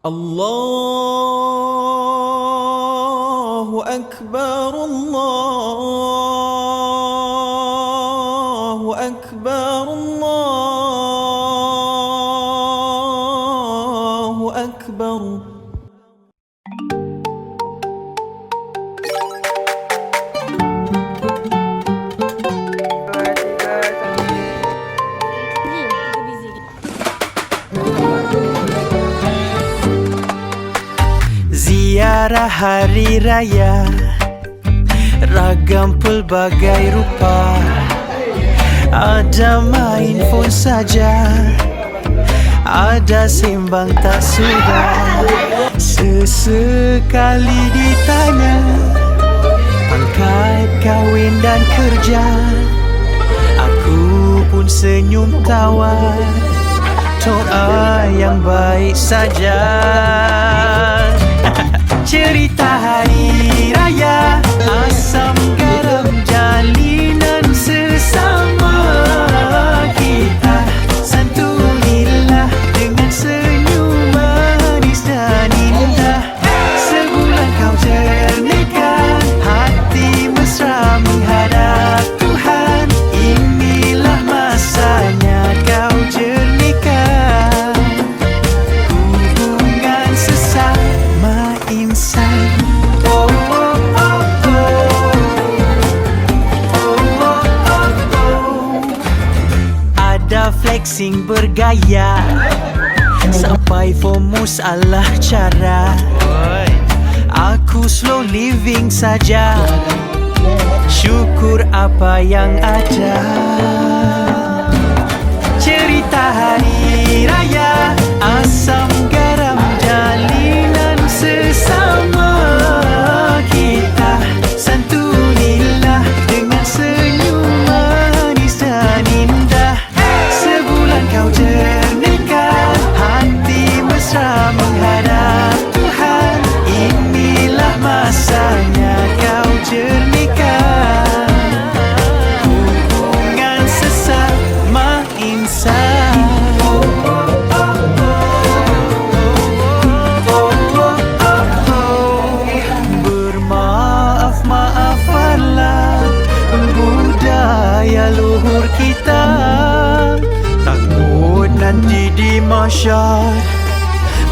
الله أكبر الله أكبر الله أكبر. Ziarah hari raya, ragam pelbagai rupa, ada main phone saja, ada sembang tak sudah. Sesekali ditanya pangkat kahwin dan kerja, aku pun senyum tawa, doa yang baik saja. Cerita hari raya, asam garam jalinan sesama kita, santunilah dengan senyum manis dan indah. Sebulan kau jernihkan hati mesra menghadap Tuhan, inilah masanya kau jernihkan hubungan sesama insan. Oh, oh, oh, oh. Oh, oh, oh, oh. Ada flexing bergaya sampai FOMO salah cara. Aku slow living saja, syukur apa yang ada. Cerita hari raya, asam garam jalinan sesama kita, santunilah dengan senyum manis dan indah. Sebulan kau jernihkan hati mesra menghadap Tuhan, inilah masanya kau jernihkan hubungan sesama insan. Bermaaf, maafanlah budaya luhur kita, takut nanti di mahsyar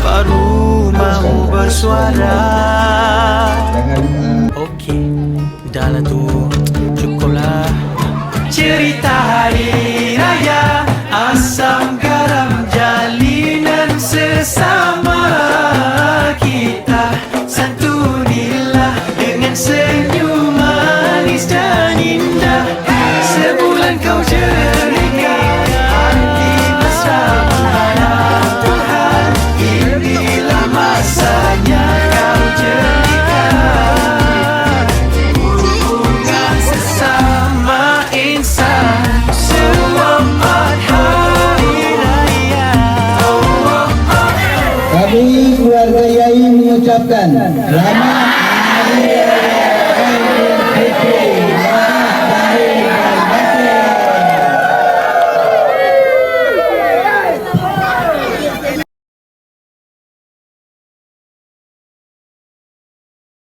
baru mau bersuara. Okey, dah lah tu, cukuplah. Cerita hari raya, asam garam jalinan sesama kita, santunilah dengan senyum manis dan indah. Sebulan kau jernihkan hati mesra menghadap Tuhan, inilah masanya kau jernihkan hubungan sesama insan. Selamat hari raya. Kami keluarga Yai mengucapkan selamat